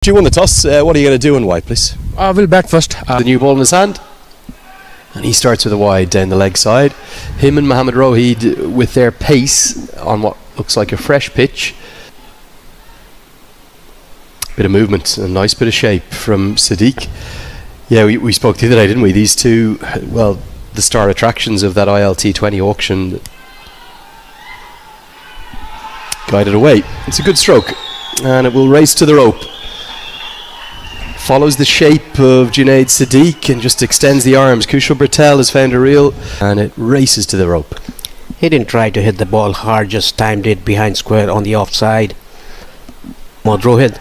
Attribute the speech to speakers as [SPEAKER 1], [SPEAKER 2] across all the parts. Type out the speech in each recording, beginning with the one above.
[SPEAKER 1] You won the toss. What are you going to do in Uae, please?
[SPEAKER 2] We'll bat first.
[SPEAKER 1] The new ball in his hand. And he starts with a wide down the leg side. Him and Mohammed Rohid with their pace on what looks like a fresh pitch. Bit of movement, a nice bit of shape from Sadiq. Yeah, we spoke the other day, didn't we? These two, well, the star attractions of that ILT20 auction. Guided away. It's a good stroke. And it will race to the rope. Follows the shape of Junaid Sadiq and just extends the arms. Kushal Bertel has found a reel and it races to the rope.
[SPEAKER 3] He didn't try to hit the ball hard, just timed it behind square on the offside. Rohid.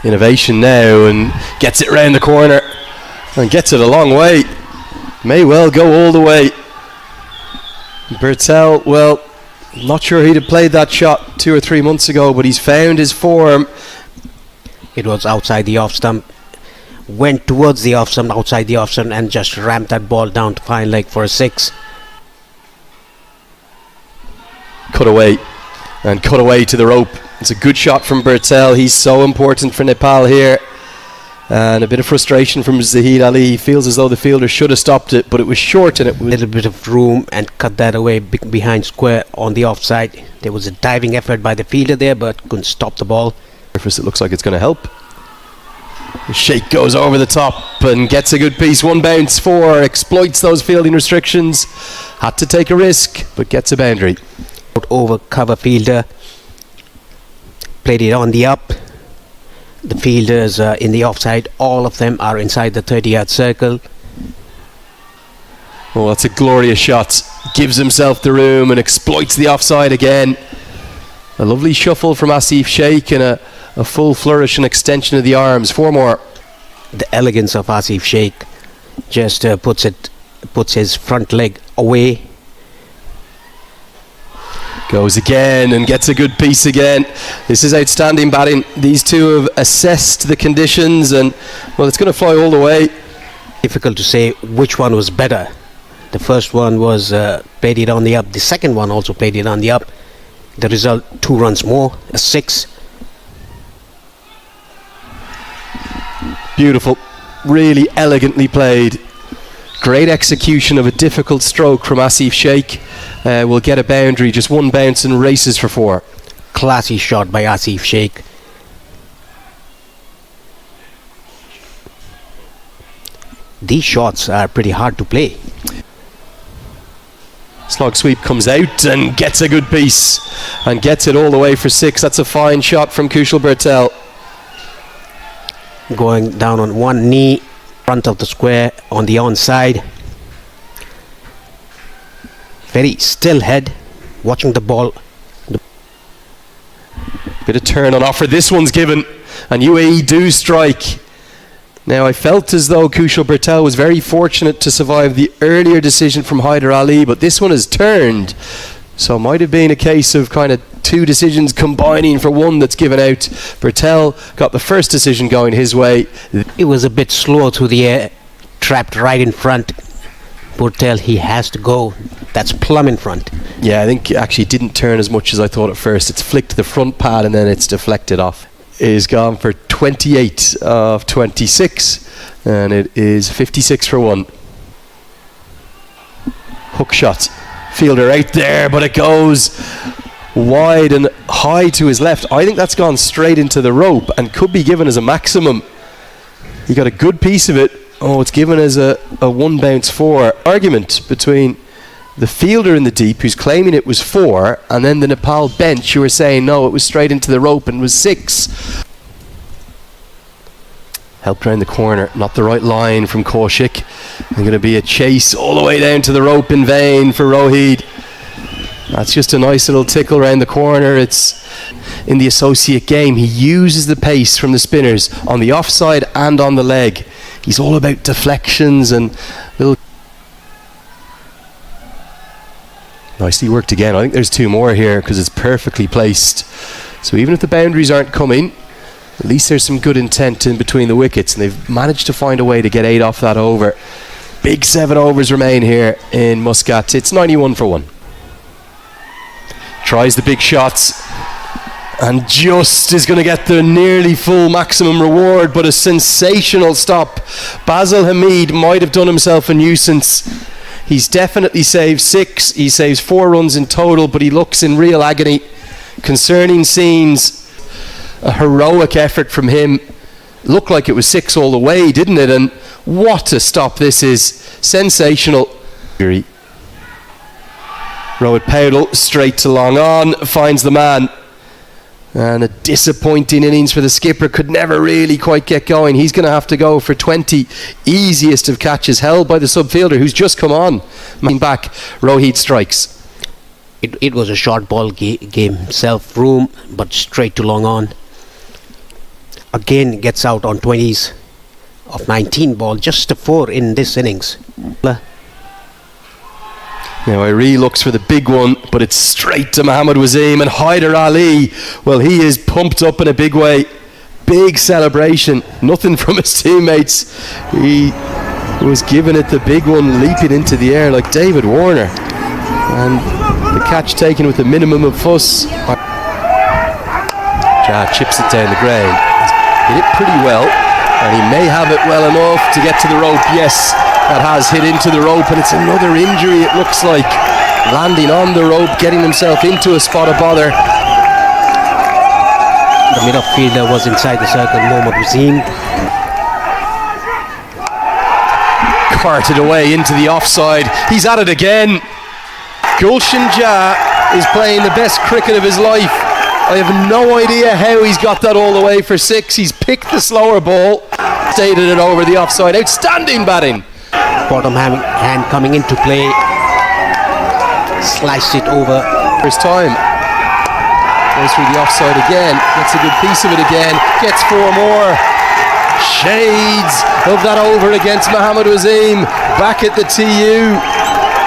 [SPEAKER 1] Innovation now and gets it round the corner and gets it a long way. May well go all the way. Bertel, well, not sure he'd have played that shot 2 or 3 months ago, but he's found his form.
[SPEAKER 3] It was outside the off stump, went towards the off stump, outside the off stump, and just ramped that ball down to fine leg for a 6.
[SPEAKER 1] Cut away to the rope. It's a good shot from Bertel. He's so important for Nepal here. And a bit of frustration from Zahid Ali. He feels as though the fielder should have stopped it, but it was short and it was
[SPEAKER 3] a little bit of room and cut that away behind square on the offside. There was a diving effort by the fielder there, but couldn't stop the ball.
[SPEAKER 1] It looks like it's going to help. The shake goes over the top and gets a good piece. 1 bounce, 4, exploits those fielding restrictions. Had to take a risk, but gets a boundary.
[SPEAKER 3] Over cover fielder, played it on the up. The fielders in the offside, all of them are inside the 30-yard circle.
[SPEAKER 1] Oh, that's a glorious shot. Gives himself the room and exploits the offside again. A lovely shuffle from Asif Sheikh and a full flourish and extension of the arms. 4 more.
[SPEAKER 3] The elegance of Asif Sheikh just puts his front leg away.
[SPEAKER 1] Goes again and gets a good piece again. This is outstanding batting. These two have assessed the conditions and, well, it's going to fly all the way.
[SPEAKER 3] Difficult to say which one was better. The first one was played it on the up. The second one also played it on the up. The result, 2 runs more, a 6.
[SPEAKER 1] Beautiful, really elegantly played. Great execution of a difficult stroke from Asif Sheikh. Will get a boundary, just 1 bounce and races for 4.
[SPEAKER 3] Classy shot by Asif Sheikh. These shots are pretty hard to play.
[SPEAKER 1] Slog sweep comes out and gets a good piece and gets it all the way for 6. That's a fine shot from Kushal Bertel.
[SPEAKER 3] Going down on 1 knee, front of the square on the onside. Very still head, watching the ball.
[SPEAKER 1] Bit of turn on offer. This one's given and UAE do strike. Now, I felt as though Kushal Bertel was very fortunate to survive the earlier decision from Hyder Ali, but this one has turned. So it might have been a case of kind of 2 decisions combining for 1 that's given out. Bertel got the first decision going his way.
[SPEAKER 3] It was a bit slow through the air, trapped right in front. Bertel, he has to go. That's plumb in front.
[SPEAKER 1] Yeah, I think actually it didn't turn as much as I thought at first. It's flicked to the front pad and then it's deflected off. It is gone for 28 of 26 and it is 56 for 1. Hook shot. Fielder out there, but it goes wide and high to his left. I think that's gone straight into the rope and could be given as a maximum. He got a good piece of it. Oh, it's given as a 1 bounce 4. Argument between the fielder in the deep who's claiming it was 4 and then the Nepal bench who are saying no, it was straight into the rope and was 6. Helped around the corner, not the right line from Kaushik. And going to be a chase all the way down to the rope in vain for Rohid. That's just a nice little tickle around the corner. It's in the associate game. He uses the pace from the spinners on the offside and on the leg. He's all about deflections and little. Nicely worked again. I think there's 2 more here because it's perfectly placed. So even if the boundaries aren't coming, at least there's some good intent in between the wickets and they've managed to find a way to get 8 off that over. Big 7 overs remain here in Muscat. It's 91 for 1. Tries the big shots And just is going to get the nearly full maximum reward, but a sensational stop. Basil Hamid might have done himself a nuisance. He's definitely saved 6. He saves 4 runs in total, but he looks in real agony. Concerning scenes. A heroic effort from him. Looked like it was 6 all the way, didn't it? And what a stop this is. Sensational. Rohit Paudel straight to long on, finds the man. And a disappointing innings for the skipper, could never really quite get going. He's going to have to go for 20. Easiest of catches held by the subfielder who's just come on. Back, Rohit strikes.
[SPEAKER 3] It was a short ball game, self-room, but straight to long on. Again gets out on 20s of 19 ball, just a 4 in this innings.
[SPEAKER 1] Now Uae looks for the big one, but it's straight to Mohammad Wasim, and Hyder Ali, well, he is pumped up in a big way. Big celebration, nothing from his teammates. He was giving it the big one, leaping into the air like David Warner, and the catch taken with a minimum of fuss. Ja chips it down the ground. He's hit it pretty well, and he may have it well enough to get to the rope. Yes, that has hit into the rope, and it's another injury, it looks like. Landing on the rope, getting himself into a spot of bother.
[SPEAKER 3] The middle fielder was inside the circle, Mohammad Wasim.
[SPEAKER 1] Carted away into the offside. He's at it again. Gulshan Ja is playing the best cricket of his life. I have no idea how he's got that all the way for 6. He's picked the slower ball, stated it over the offside. Outstanding batting.
[SPEAKER 3] Bottom hand coming into play, sliced it over.
[SPEAKER 1] First time, goes through the offside again, gets a good piece of it again, gets 4 more. Shades of that over against Mohammad Wasim, back at the TU,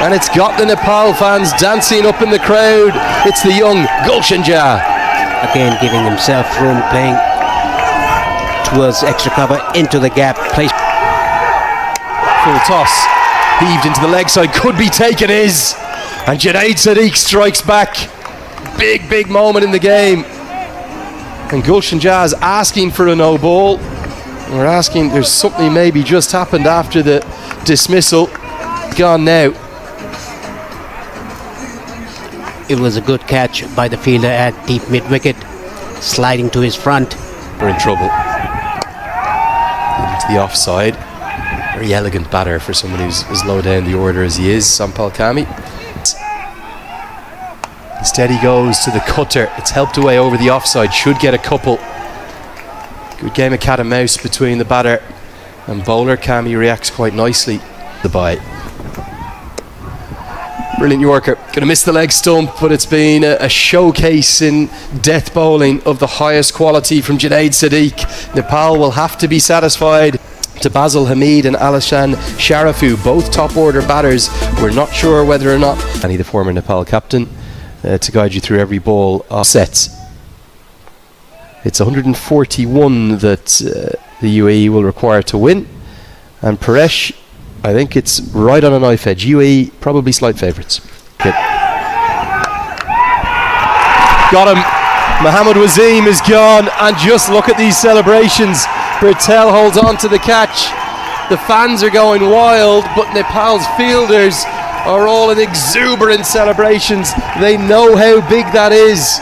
[SPEAKER 1] and it's got the Nepal fans dancing up in the crowd. It's the young Gulshan Ja.
[SPEAKER 3] Again giving himself room, playing towards extra cover, into the gap, place.
[SPEAKER 1] Full toss, heaved into the leg side, could be taken, is, and Junaid Sadiq strikes back. Big moment in the game, and Gulshan Ja is asking for a no ball. We're asking, there's something maybe just happened after the dismissal. Gone now.
[SPEAKER 3] It was a good catch by the fielder at deep mid-wicket, sliding to his front.
[SPEAKER 1] We're in trouble. Into the offside. Very elegant batter for someone who's as low down the order as he is, Sampal Kami. Instead he goes to the cutter. It's helped away over the offside, should get a couple. Good game of cat and mouse between the batter and bowler. Kami reacts quite nicely. The bye. Brilliant Yorker. Going to miss the leg stump, but it's been a showcase in death bowling of the highest quality from Junaid Sadiq. Nepal will have to be satisfied. To Basil Hamid and Alishan Sharafu, both top order batters. We're not sure whether or not Annie, the former Nepal captain, to guide you through every ball of sets. It's 141 that the UAE will require to win, and Paresh, I think it's right on a knife edge. UAE probably slight favourites. Got him. Mohammad Wasim is gone, and just look at these celebrations. Bertel holds on to the catch. The fans are going wild, but Nepal's fielders are all in exuberant celebrations. They know how big that is.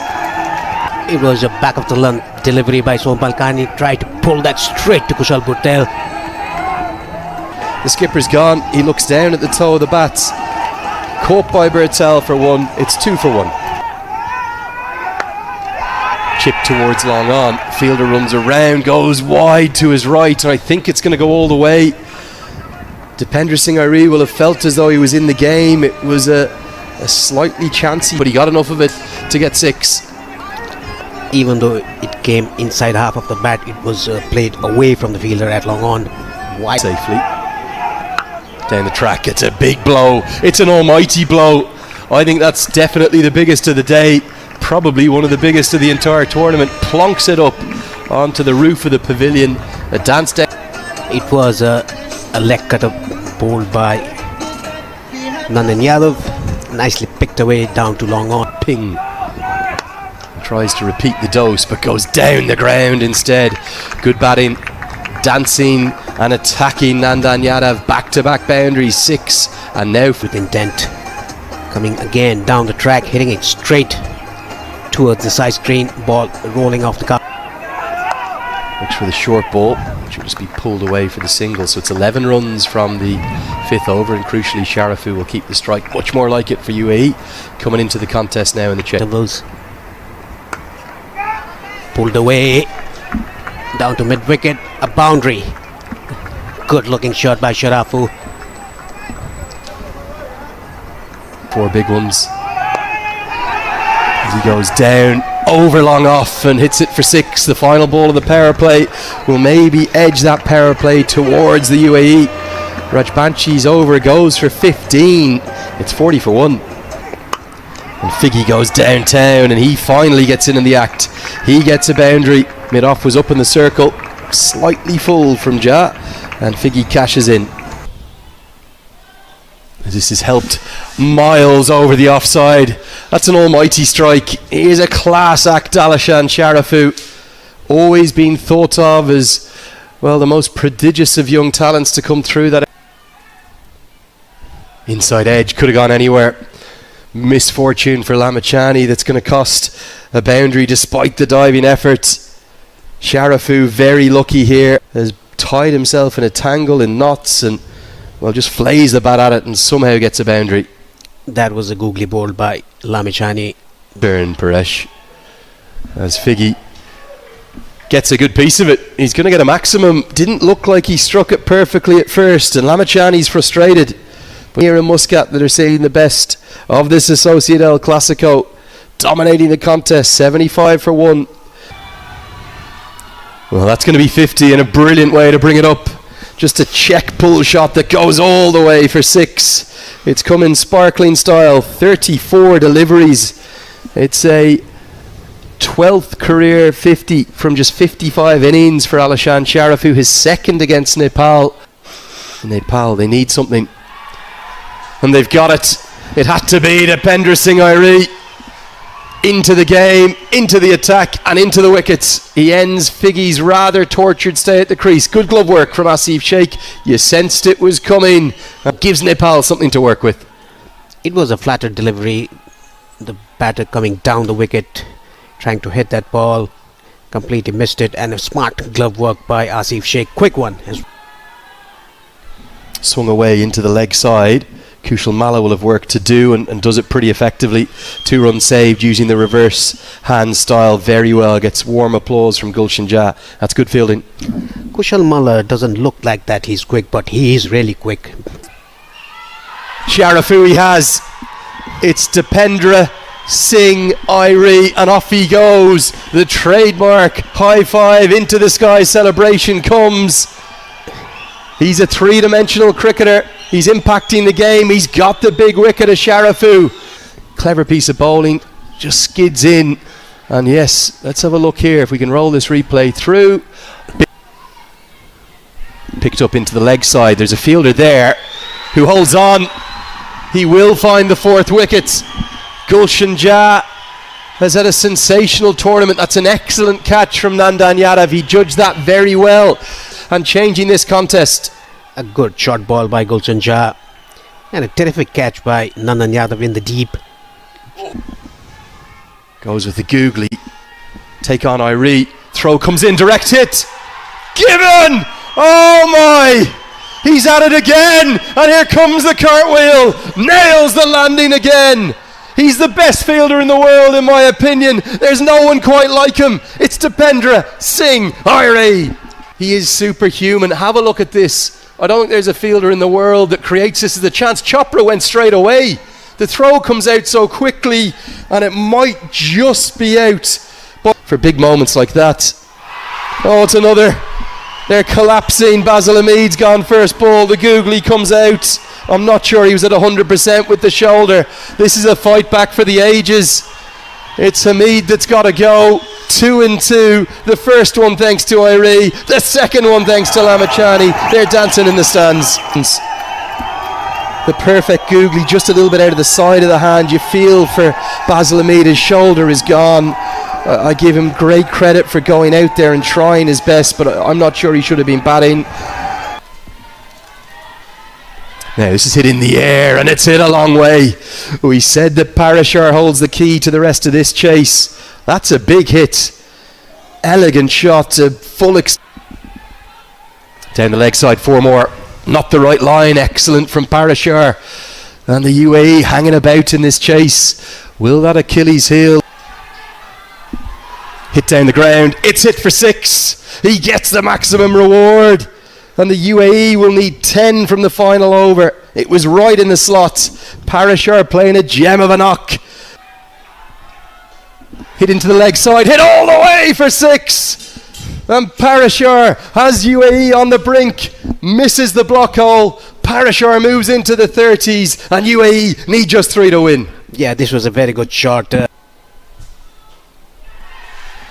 [SPEAKER 3] It was a back of the lung delivery by Sompal Kani, tried to pull that straight to Kushal Bertel.
[SPEAKER 1] The skipper's gone. He looks down at the toe of the bats. Caught by Bertel for 1. It's 2 for 1. Chip towards long on. Fielder runs around, goes wide to his right, and I think it's going to go all the way. Dipender Singh Uae will have felt as though he was in the game. It was a slightly chancy, but he got enough of it to get 6.
[SPEAKER 3] Even though it came inside half of the bat, it was played away from the fielder at long on. Wide.
[SPEAKER 1] Safely. Down the track, it's a big blow. It's an almighty blow. I think that's definitely the biggest of the day. Probably one of the biggest of the entire tournament. Plonks it up onto the roof of the pavilion. A dance down.
[SPEAKER 3] It was a leg cutter bowled by Nandan Yadav. Nicely picked away down to long on.
[SPEAKER 1] Ping. Tries to repeat the dose, but goes down the ground instead. Good batting, dancing and attacking Nandan Yadav. Back-to-back boundaries, 6, and now
[SPEAKER 3] with intent. Coming again down the track, hitting it straight towards the side screen. Ball rolling off the cup.
[SPEAKER 1] looks for the short ball, which will just be pulled away for the single. So it's 11 runs from the 5th over, and crucially Sharafu will keep the strike. Much more like it for UAE coming into the contest now in the check.
[SPEAKER 3] Pulled away down to mid-wicket, a boundary. Good looking shot by Sharafu.
[SPEAKER 1] 4 big ones as he goes down, over long off, and hits it for 6. The final ball of the power play will maybe edge that power play towards the UAE. Rajbanchi's over goes for 15. It's 40 for 1. And Figgy goes downtown, and he finally gets in the act. He gets a boundary. Mid-off was up in the circle, slightly full from Ja, and Figgy cashes in. This has helped miles over the offside. That's an almighty strike. He is a class act, Alishan Sharafu. Always been thought of as, well, the most prodigious of young talents to come through that. Inside edge, could have gone anywhere. Misfortune for Lamachani, that's going to cost a boundary despite the diving efforts. Sharafu, very lucky here, has tied himself in a tangle in knots and, well, just flays the bat at it and somehow gets a boundary.
[SPEAKER 3] That was a googly ball by Lamachani.
[SPEAKER 1] Burn Paresh as Figgy gets a good piece of it. He's going to get a maximum. Didn't look like he struck it perfectly at first, and Lamachani's frustrated. But here in Muscat, that are seeing the best of this Associate El Clasico, dominating the contest, 75 for 1. Well, that's going to be 50, and a brilliant way to bring it up. Just a check pull shot that goes all the way for 6. It's come in sparkling style, 34 deliveries. It's a 12th career 50 from just 55 innings for Alishan Sharafu, his second against Nepal. Nepal, they need something, and they've got it. It had to be Dipendra Singh Airi. Into the game, into the attack, and into the wickets. He ends Figgy's rather tortured stay at the crease. Good glove work from Asif Sheikh. You sensed it was coming. That gives Nepal something to work with.
[SPEAKER 3] It was a flattered delivery. The batter coming down the wicket, trying to hit that ball, completely missed it, and a smart glove work by Asif Sheikh. Quick one.
[SPEAKER 1] Swung away into the leg side. Kushal Malla will have work to do, and does it pretty effectively. 2 runs saved using the reverse hand style very well. Gets warm applause from Gulshan Jah. That's good fielding.
[SPEAKER 3] Kushal Malla doesn't look like that he's quick, but he is really quick.
[SPEAKER 1] Sharafu he has. It's Dipendra Singh Airi, and off he goes. The trademark high five into the sky celebration comes. He's a 3-dimensional cricketer. He's impacting the game. He's got the big wicket of Sharafu. Clever piece of bowling. Just skids in. And yes, let's have a look here if we can roll this replay through. Picked up into the leg side. There's a fielder there who holds on. He will find the 4th wicket. Gulshan Jah has had a sensational tournament. That's an excellent catch from Nandan Yadav. He judged that very well. And changing this contest.
[SPEAKER 3] A good short ball by Gulshan Jah, and a terrific catch by Nandan Yadav in the deep.
[SPEAKER 1] Goes with the googly. Take on Airi. Throw comes in, direct hit. Given! Oh my! He's at it again! And here comes the cartwheel. Nails the landing again. He's the best fielder in the world, in my opinion. There's no one quite like him. It's Dipendra Singh Airi. He is superhuman. Have a look at this. I don't think there's a fielder in the world that creates this as a chance. Chopra went straight away. The throw comes out so quickly, and it might just be out. But for big moments like that. Oh, it's another. They're collapsing. Basil Hamid's gone first ball. The googly comes out. I'm not sure he was at 100% with the shoulder. This is a fight back for the ages. It's Hamid that's got to go. 2 and 2. The first one thanks to Airi. The second one thanks to Lamachani. They're dancing in the stands. The perfect googly, just a little bit out of the side of the hand. You feel for Basil Hamid. His shoulder is gone. I give him great credit for going out there and trying his best, but I'm not sure he should have been batting. Now this is hit in the air and it's hit a long way. We said that Parashar holds the key to the rest of this chase. That's a big hit. Elegant shot to full extent. Down the leg side, 4 more. Not the right line. Excellent from Parashar. And the UAE hanging about in this chase. Will that Achilles heel? Hit down the ground. It's hit for 6. He gets the maximum reward. And the UAE will need 10 from the final over. It was right in the slot. Parashar playing a gem of a knock. Hit into the leg side. Hit all the way for 6. And Parashar has UAE on the brink. Misses the block hole. Parashar moves into the 30s. And UAE need just 3 to win.
[SPEAKER 3] Yeah, this was a very good shot.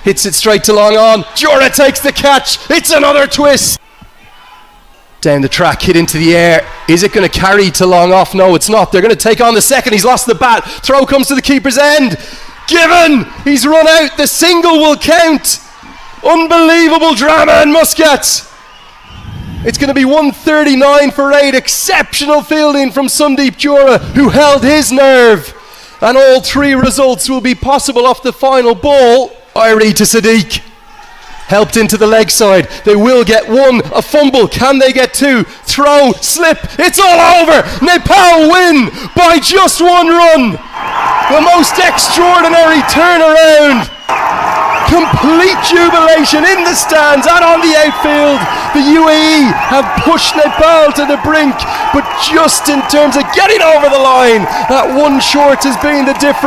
[SPEAKER 1] Hits it straight to long on. Jura takes the catch. It's another twist. Down the track, hit into the air. Is it going to carry to long off? No, it's not. They're going to take on the second. He's lost the bat. Throw comes to the keeper's end. Given. He's run out. The single will count. Unbelievable drama in Muscat. It's going to be 139 for 8. Exceptional fielding from Sundeep Jura, who held his nerve. And all 3 results will be possible off the final ball. Irie to Sadiq. Helped into the leg side. They will get 1. A fumble. Can they get 2? Throw. Slip. It's all over. Nepal win by just 1 run. The most extraordinary turnaround. Complete jubilation in the stands and on the outfield. The UAE have pushed Nepal to the brink, but just in terms of getting over the line, that 1 short has been the difference.